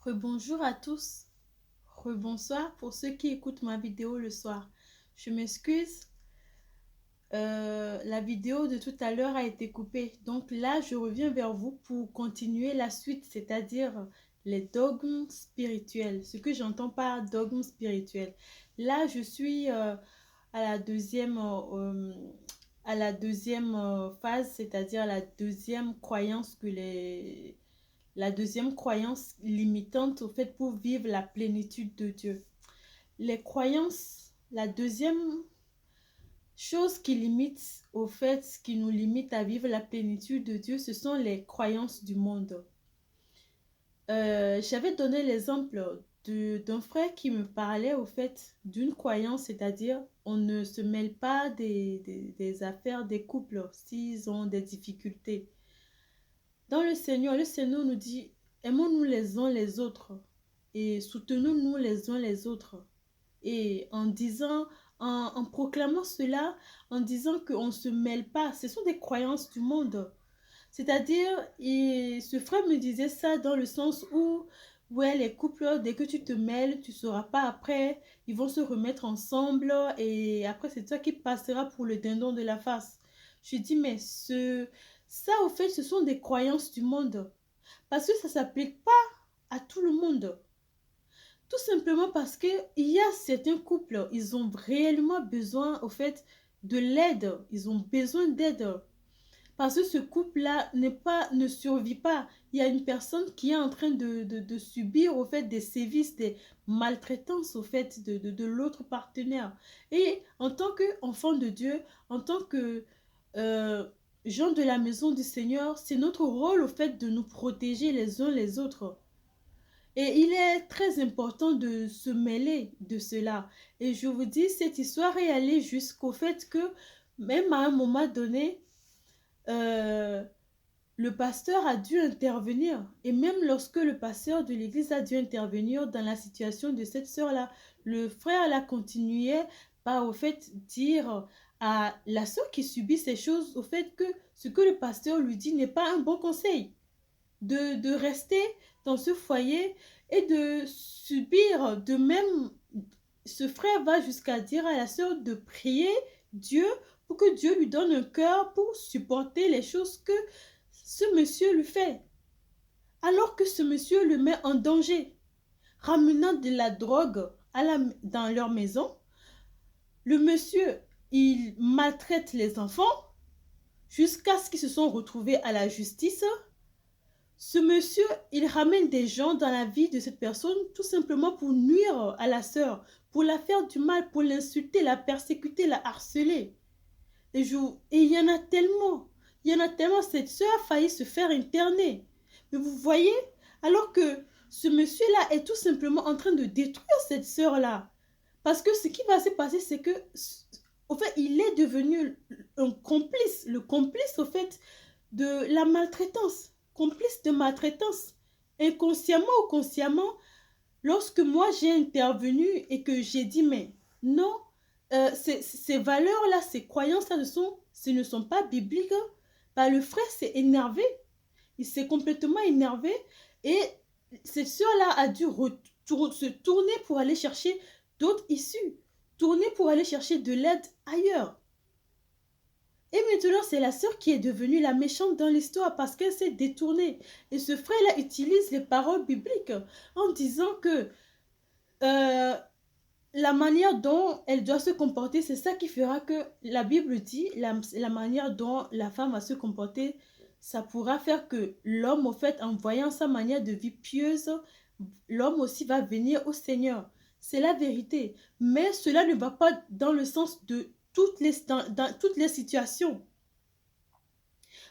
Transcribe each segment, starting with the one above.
Rebonjour à tous, rebonsoir pour ceux qui écoutent ma vidéo le soir. Je m'excuse, la vidéo de tout à l'heure a été coupée. Donc là, je reviens vers vous pour continuer la suite, c'est-à-dire les dogmes spirituels. Ce que j'entends par dogmes spirituels. Là, je suis à la deuxième phase, c'est-à-dire la deuxième croyance la deuxième croyance limitante au fait pour vivre la plénitude de Dieu. Les croyances, la deuxième chose qui limite au fait, qui nous limite à vivre la plénitude de Dieu, ce sont les croyances du monde. J'avais donné l'exemple d'un frère qui me parlait au fait d'une croyance, c'est-à-dire on ne se mêle pas des affaires des couples s'ils ont des difficultés. Dans le Seigneur nous dit, aimons-nous les uns les autres et soutenons-nous les uns les autres. Et en disant, en proclamant cela, en disant qu'on ne se mêle pas, ce sont des croyances du monde. C'est-à-dire, ce frère me disait ça dans le sens où, ouais, les couples, dès que tu te mêles, tu ne sauras pas après, ils vont se remettre ensemble et après, c'est toi qui passeras pour le dindon de la face. Je dis, mais ça, au fait, ce sont des croyances du monde. Parce que ça ne s'applique pas à tout le monde. Tout simplement parce qu'il y a certains couples, ils ont réellement besoin, au fait, de l'aide. Ils ont besoin d'aide. Parce que ce couple-là ne survit pas. Il y a une personne qui est en train de subir, au fait, des sévices, des maltraitances, au fait, de l'autre partenaire. Et en tant qu'enfant de Dieu, en tant que euh, gens de la maison du Seigneur, c'est notre rôle, au fait, de nous protéger les uns les autres. Et il est très important de se mêler de cela. Et je vous dis, cette histoire est allée jusqu'au fait que, même à un moment donné, euh, le pasteur a dû intervenir. Et même lorsque le pasteur de l'église a dû intervenir dans la situation de cette sœur-là, le frère l'a continué par, au fait, dire à la sœur qui subit ces choses, au fait que ce que le pasteur lui dit n'est pas un bon conseil. De rester dans ce foyer et de subir. De même, ce frère va jusqu'à dire à la sœur de prier Dieu pour que Dieu lui donne un cœur pour supporter les choses que ce monsieur lui fait. Alors que ce monsieur le met en danger, ramenant de la drogue dans leur maison. Le monsieur, il maltraite les enfants jusqu'à ce qu'ils se sont retrouvés à la justice. Ce monsieur, il ramène des gens dans la vie de cette personne tout simplement pour nuire à la sœur, pour la faire du mal, pour l'insulter, la persécuter, la harceler. Et il y en a tellement. Il y en a tellement. Cette sœur a failli se faire interner. Mais vous voyez, alors que ce monsieur-là est tout simplement en train de détruire cette sœur-là. Parce que ce qui va se passer, c'est que, au fait, il est devenu un complice, le complice, au fait, de la maltraitance, complice de maltraitance. Inconsciemment ou consciemment, lorsque moi j'ai intervenu et que j'ai dit, mais non, ces valeurs-là, ces croyances-là, ce ne sont pas bibliques, bah, le frère s'est énervé. Il s'est complètement énervé et cette soeur-là a dû se tourner pour aller chercher d'autres issues, tourner pour aller chercher de l'aide ailleurs. Et maintenant, c'est la sœur qui est devenue la méchante dans l'histoire parce qu'elle s'est détournée. Et ce frère-là utilise les paroles bibliques en disant que euh, la manière dont elle doit se comporter, c'est ça qui fera que la Bible dit, la manière dont la femme va se comporter, ça pourra faire que l'homme, au fait, en voyant sa manière de vie pieuse, l'homme aussi va venir au Seigneur. C'est la vérité. Mais cela ne va pas dans le sens de dans toutes les situations.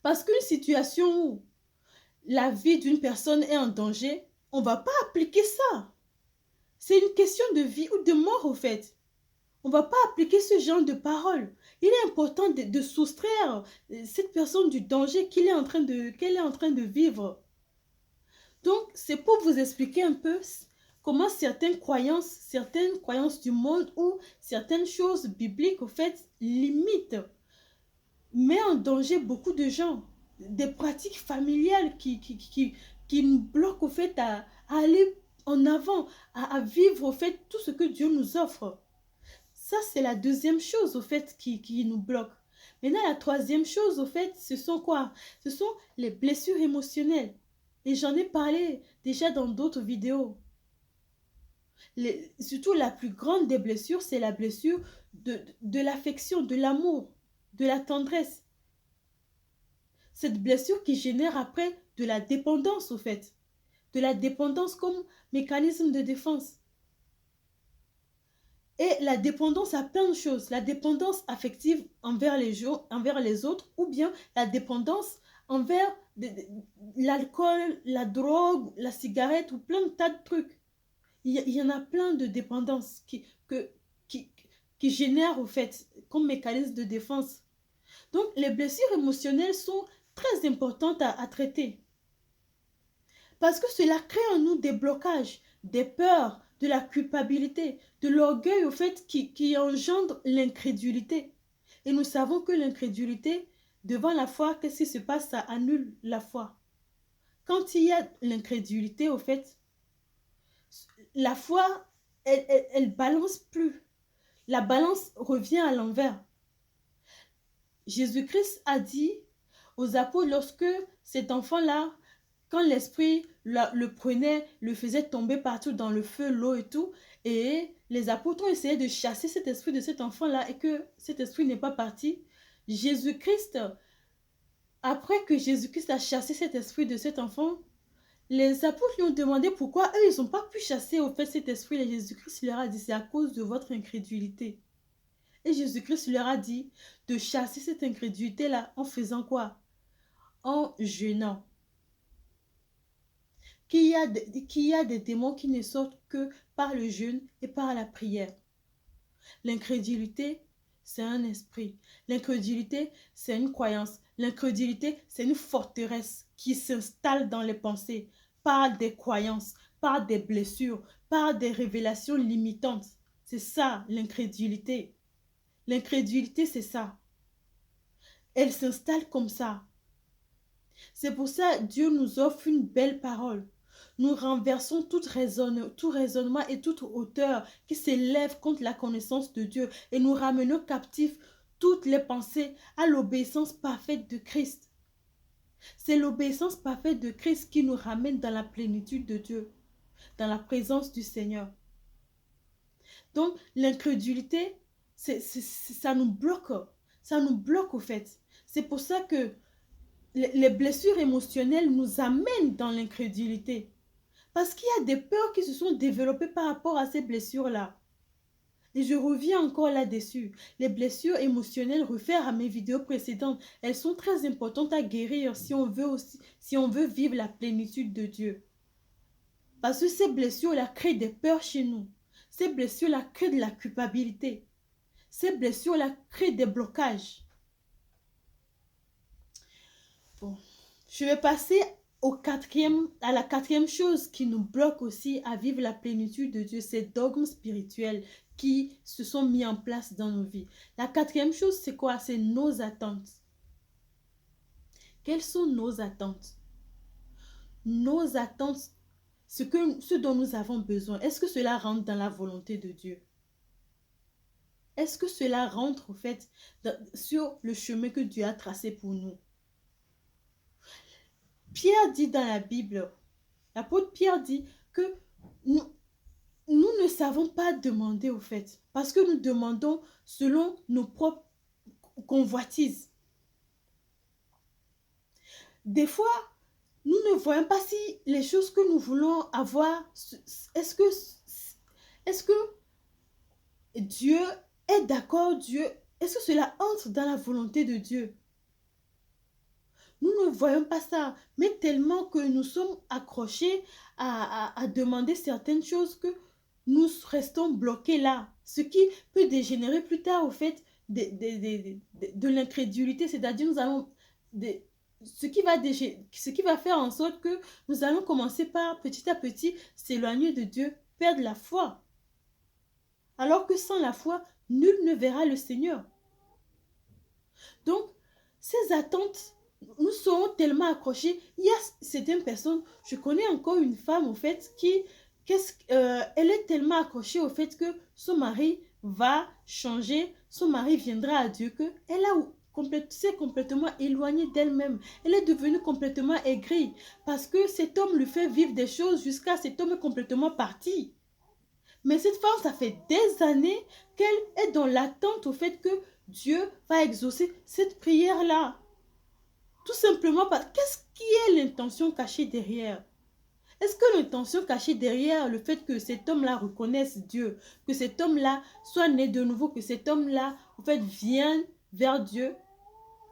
Parce qu'une situation où la vie d'une personne est en danger, on ne va pas appliquer ça. C'est une question de vie ou de mort, au fait. On ne va pas appliquer ce genre de paroles. Il est important de soustraire cette personne du danger qu'elle est en train de vivre. Donc, c'est pour vous expliquer un peu comment certaines croyances du monde ou certaines choses bibliques, au fait, limitent, met en danger beaucoup de gens. Des pratiques familiales qui nous bloquent au fait à aller en avant, à vivre au fait tout ce que Dieu nous offre. Ça, c'est la deuxième chose au fait qui nous bloque. Maintenant, la troisième chose au fait, ce sont quoi? Ce sont les blessures émotionnelles. Et j'en ai parlé déjà dans d'autres vidéos. Surtout la plus grande des blessures, c'est la blessure de l'affection, de l'amour, de la tendresse. Cette blessure qui génère après de la dépendance au fait. De la dépendance comme mécanisme de défense. Et la dépendance à plein de choses. La dépendance affective envers les autres, ou bien la dépendance envers l'alcool, la drogue, la cigarette, ou plein de tas de trucs. Il y en a plein de dépendances qui, qui génèrent au fait comme mécanisme de défense. Donc les blessures émotionnelles sont très importantes à traiter. Parce que cela crée en nous des blocages, des peurs, de la culpabilité, de l'orgueil au fait qui engendre l'incrédulité. Et nous savons que l'incrédulité, devant la foi, qu'est-ce qui se passe? Ça annule la foi. Quand il y a l'incrédulité, au fait, la foi, elle balance plus. La balance revient à l'envers. Jésus-Christ a dit aux apôtres, lorsque cet enfant-là, quand l'esprit le prenait, le faisait tomber partout dans le feu, l'eau et tout, et les apôtres ont essayé de chasser cet esprit de cet enfant-là et que cet esprit n'est pas parti, Jésus-Christ, après que Jésus-Christ a chassé cet esprit de cet enfant, les apôtres lui ont demandé pourquoi eux, ils n'ont pas pu chasser au fait cet esprit. Et Jésus-Christ leur a dit, c'est à cause de votre incrédulité. Et Jésus-Christ leur a dit de chasser cette incrédulité-là en faisant quoi? En jeûnant. Qu'il y a des démons qui ne sortent que par le jeûne et par la prière. L'incrédulité, c'est un esprit. L'incrédulité, c'est une croyance. L'incrédulité, c'est une forteresse qui s'installe dans les pensées par des croyances, par des blessures, par des révélations limitantes. C'est ça, l'incrédulité. L'incrédulité, c'est ça. Elle s'installe comme ça. C'est pour ça que Dieu nous offre une belle parole. Nous renversons tout raisonnement et toute hauteur qui s'élève contre la connaissance de Dieu et nous ramenons captifs toutes les pensées à l'obéissance parfaite de Christ. C'est l'obéissance parfaite de Christ qui nous ramène dans la plénitude de Dieu, dans la présence du Seigneur. Donc l'incrédulité, ça nous bloque au fait. C'est pour ça que les blessures émotionnelles nous amènent dans l'incrédulité. Parce qu'il y a des peurs qui se sont développées par rapport à ces blessures-là. Et je reviens encore là-dessus. Les blessures émotionnelles, réfèrent à mes vidéos précédentes, elles sont très importantes à guérir si on veut vivre la plénitude de Dieu. Parce que ces blessures-là créent des peurs chez nous. Ces blessures-là créent de la culpabilité. Ces blessures-là créent des blocages. Bon, je vais passer à la quatrième chose qui nous bloque aussi à vivre la plénitude de Dieu, ces dogmes spirituels qui se sont mis en place dans nos vies. La quatrième chose, c'est quoi? C'est nos attentes. Quelles sont nos attentes? Nos attentes, ce dont nous avons besoin, est-ce que cela rentre dans la volonté de Dieu? Est-ce que cela rentre, au fait, sur le chemin que Dieu a tracé pour nous? Pierre dit dans la Bible, l'apôtre Pierre dit que nous ne savons pas demander au fait, parce que nous demandons selon nos propres convoitises. Des fois, nous ne voyons pas si les choses que nous voulons avoir, est-ce que Dieu est d'accord, est-ce que cela entre dans la volonté de Dieu? Nous ne voyons pas ça, mais tellement que nous sommes accrochés à demander certaines choses que nous restons bloqués là. Ce qui peut dégénérer plus tard au fait de l'incrédulité, c'est-à-dire ce qui va faire en sorte que nous allons commencer par petit à petit s'éloigner de Dieu, perdre la foi. Alors que sans la foi, nul ne verra le Seigneur. Donc, ces attentes nous serons tellement accrochés. Il y a certaines personnes, je connais encore une femme, au fait, elle est tellement accrochée au fait que son mari va changer, son mari viendra à Dieu, s'est complètement éloignée d'elle-même. Elle est devenue complètement aigrie parce que cet homme lui fait vivre des choses jusqu'à cet homme est complètement parti. Mais cette femme, ça fait des années qu'elle est dans l'attente au fait que Dieu va exaucer cette prière-là. Tout simplement parce qu'est-ce qui est l'intention cachée derrière? Est-ce que l'intention cachée derrière le fait que cet homme-là reconnaisse Dieu, que cet homme-là soit né de nouveau, que cet homme-là, en fait, vienne vers Dieu,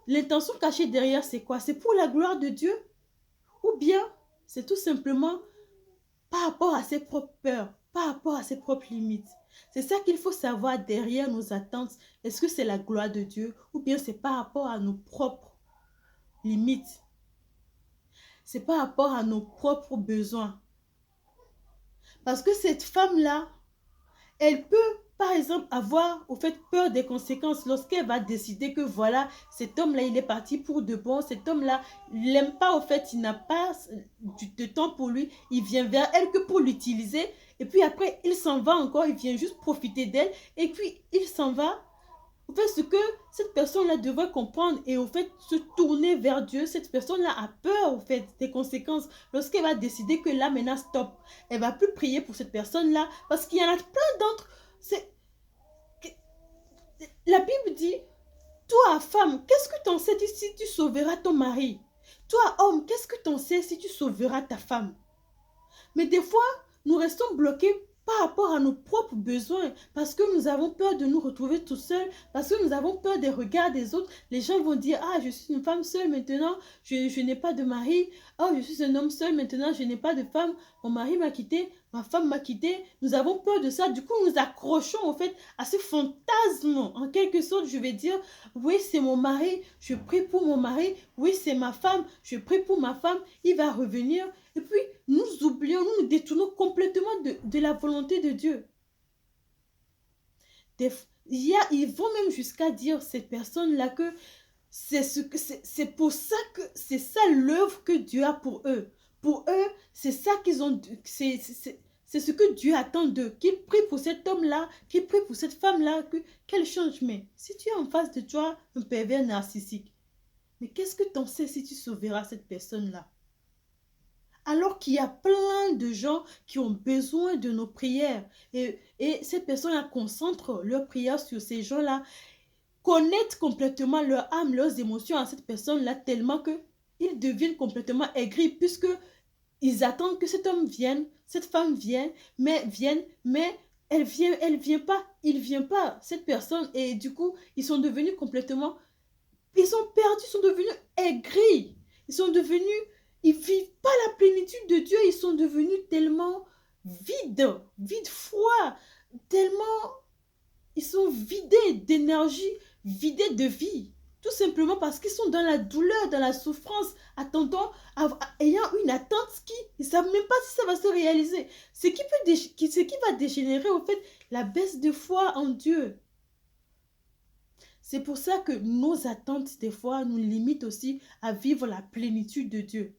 l'intention cachée derrière, c'est quoi? C'est pour la gloire de Dieu? Ou bien, c'est tout simplement par rapport à ses propres peurs, par rapport à ses propres limites? C'est ça qu'il faut savoir derrière nos attentes. Est-ce que c'est la gloire de Dieu ou bien c'est par rapport à nos propres limites? C'est par rapport à nos propres besoins. Parce que cette femme-là, elle peut, par exemple, avoir au fait peur des conséquences lorsqu'elle va décider que voilà, cet homme-là, il est parti pour de bon, cet homme-là, il n'aime pas au fait, il n'a pas de temps pour lui, il vient vers elle que pour l'utiliser, et puis après, il s'en va encore, il vient juste profiter d'elle, et puis il s'en va. En fait, ce que cette personne-là devrait comprendre et au fait se tourner vers Dieu, cette personne-là a peur au fait des conséquences lorsqu'elle va décider que là maintenant stop. Elle va plus prier pour cette personne-là parce qu'il y en a plein d'autres. La Bible dit, toi femme, qu'est-ce que t'en sais si tu sauveras ton mari? Toi homme, qu'est-ce que t'en sais si tu sauveras ta femme? Mais des fois, nous restons bloqués par rapport à nos propres besoins, parce que nous avons peur de nous retrouver tout seuls, parce que nous avons peur des regards des autres. Les gens vont dire, ah, je suis une femme seule maintenant, je n'ai pas de mari. Oh, je suis un homme seul maintenant, je n'ai pas de femme. Mon mari m'a quitté, ma femme m'a quitté. Nous avons peur de ça. Du coup, nous accrochons au fait à ce fantasme. En quelque sorte, je vais dire, oui, c'est mon mari, je prie pour mon mari. Oui, c'est ma femme, je prie pour ma femme. Il va revenir. Et puis, nous oublions, nous nous détournons complètement de la volonté de Dieu. Ils vont même jusqu'à dire, ces personnes-là, que c'est pour ça que c'est ça l'œuvre que Dieu a pour eux. Pour eux, c'est ça qu'ils ont, c'est ce que Dieu attend d'eux. Qu'ils prient pour cet homme-là, qu'ils prient pour cette femme-là, qu'elle change. Mais si tu es en face de toi un pervers narcissique, mais qu'est-ce que tu en sais si tu sauveras cette personne-là? Alors qu'il y a plein de gens qui ont besoin de nos prières. Et ces personnes-là concentrent leurs prières sur ces gens-là, connaissent complètement leur âme, leurs émotions à cette personne-là, tellement qu'ils deviennent complètement aigris, puisque ils attendent que cet homme vienne, cette femme vienne, mais elle vient pas, il vient pas, cette personne. Et du coup, ils sont devenus complètement, ils sont perdus, ils sont devenus aigris. Ils sont devenus, ils vivent pas la plénitude de Dieu. Ils sont devenus tellement vides, froids, tellement, ils sont vidés d'énergie, vidés de vie. Tout simplement parce qu'ils sont dans la douleur, dans la souffrance, ayant une attente qui, ils ne savent même pas si ça va se réaliser. Ce qui va dégénérer, au fait, la baisse de foi en Dieu. C'est pour ça que nos attentes, des fois, nous limitent aussi à vivre la plénitude de Dieu.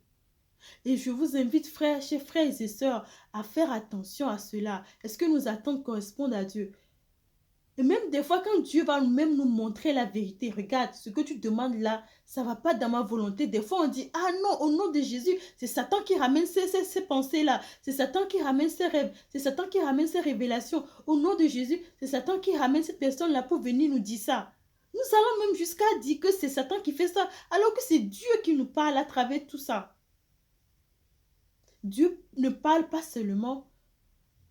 Et je vous invite, chers frères et sœurs, à faire attention à cela. Est-ce que nos attentes correspondent à Dieu? Et même des fois, quand Dieu va même nous montrer la vérité, regarde, ce que tu demandes là, ça ne va pas dans ma volonté. Des fois, on dit, ah non, au nom de Jésus, c'est Satan qui ramène ces pensées-là. C'est Satan qui ramène ces rêves. C'est Satan qui ramène ces révélations. Au nom de Jésus, c'est Satan qui ramène cette personne-là pour venir nous dire ça. Nous allons même jusqu'à dire que c'est Satan qui fait ça, alors que c'est Dieu qui nous parle à travers tout ça. Dieu ne parle pas seulement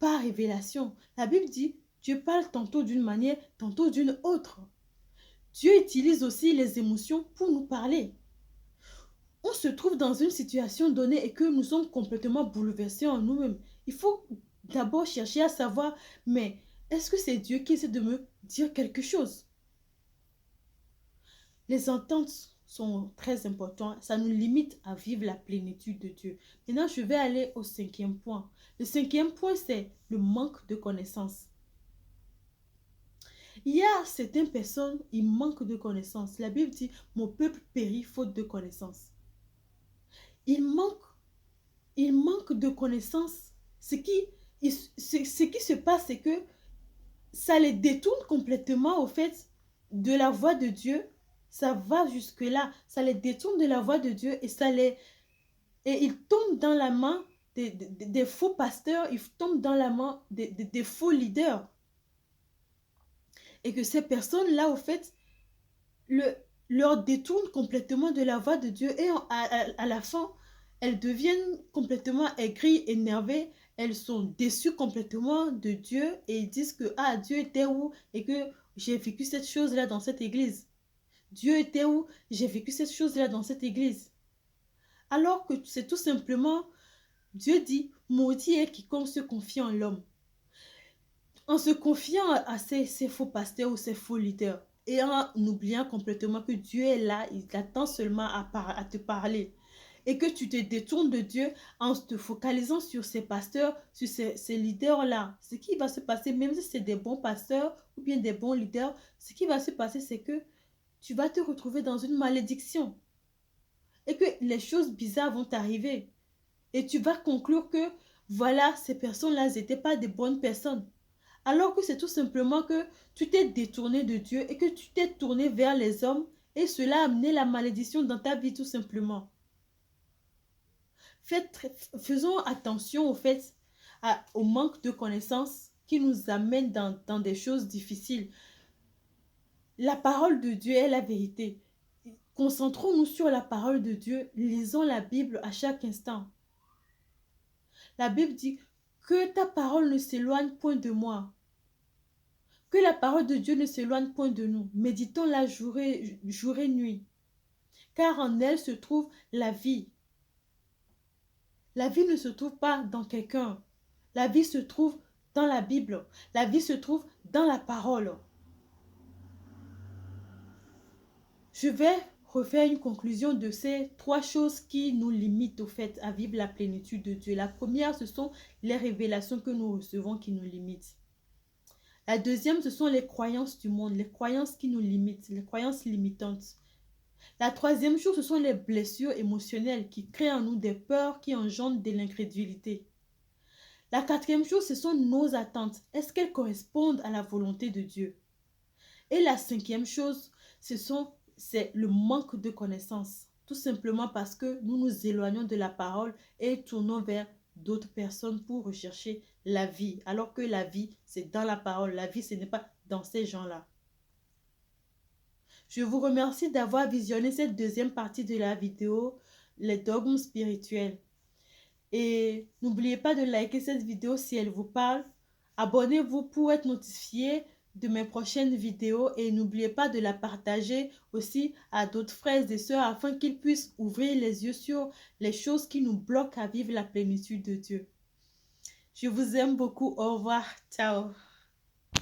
par révélation. La Bible dit, Dieu parle tantôt d'une manière, tantôt d'une autre. Dieu utilise aussi les émotions pour nous parler. On se trouve dans une situation donnée et que nous sommes complètement bouleversés en nous-mêmes. Il faut d'abord chercher à savoir, mais est-ce que c'est Dieu qui essaie de me dire quelque chose? Les ententes sont très importantes. Ça nous limite à vivre la plénitude de Dieu. Maintenant, je vais aller au 5e point. Le 5e point, c'est le manque de connaissance. Il y a certaines personnes, ils manquent de connaissances. La Bible dit, mon peuple périt faute de connaissances. Ils manquent, ils manquent de connaissances. Ce qui se passe, c'est que ça les détourne complètement, au fait, de la voie de Dieu. Ça va jusque-là. Ça les détourne de la voie de Dieu et ils tombent dans la main des faux pasteurs, ils tombent dans la main des faux leaders. Et que ces personnes-là, au fait, leur détournent complètement de la voie de Dieu. Et à la fin, elles deviennent complètement aigries, énervées. Elles sont déçues complètement de Dieu et ils disent que ah, Dieu était où et que j'ai vécu cette chose-là dans cette église. Dieu était où? J'ai vécu cette chose-là dans cette église. Alors que c'est tout simplement, Dieu dit, maudit est quiconque se confie en l'homme. En se confiant à ces faux pasteurs ou ces faux leaders et en oubliant complètement que Dieu est là, il t'attend seulement à te parler. Et que tu te détournes de Dieu en te focalisant sur ces pasteurs, sur ces leaders-là. Ce qui va se passer, même si c'est des bons pasteurs ou bien des bons leaders, ce qui va se passer, c'est que tu vas te retrouver dans une malédiction. Et que les choses bizarres vont t'arriver. Et tu vas conclure que, voilà, ces personnes-là n'étaient pas des bonnes personnes. Alors que c'est tout simplement que tu t'es détourné de Dieu et que tu t'es tourné vers les hommes et cela a amené la malédiction dans ta vie tout simplement. Faisons attention au fait, au manque de connaissances qui nous amène dans des choses difficiles. La parole de Dieu est la vérité. Concentrons-nous sur la parole de Dieu. Lisons la Bible à chaque instant. La Bible dit que ta parole ne s'éloigne point de moi. Que la parole de Dieu ne s'éloigne point de nous. Méditons-la jour et nuit. Car en elle se trouve la vie. La vie ne se trouve pas dans quelqu'un. La vie se trouve dans la Bible. La vie se trouve dans la parole. Je vais refaire une conclusion de ces 3 choses qui nous limitent au fait à vivre la plénitude de Dieu. La première, ce sont les révélations que nous recevons qui nous limitent. La deuxième, ce sont les croyances du monde, les croyances qui nous limitent, les croyances limitantes. La troisième chose, ce sont les blessures émotionnelles qui créent en nous des peurs qui engendrent de l'incrédulité. La quatrième chose, ce sont nos attentes. Est-ce qu'elles correspondent à la volonté de Dieu? Et la cinquième chose, c'est le manque de connaissances. Tout simplement parce que nous nous éloignons de la parole et tournons vers d'autres personnes pour rechercher la vie. Alors que la vie, c'est dans la parole. La vie, ce n'est pas dans ces gens-là. Je vous remercie d'avoir visionné cette deuxième partie de la vidéo, les dogmes spirituels. Et n'oubliez pas de liker cette vidéo si elle vous parle. Abonnez-vous pour être notifié de mes prochaines vidéos et n'oubliez pas de la partager aussi à d'autres frères et sœurs afin qu'ils puissent ouvrir les yeux sur les choses qui nous bloquent à vivre la plénitude de Dieu. Je vous aime beaucoup. Au revoir. Ciao.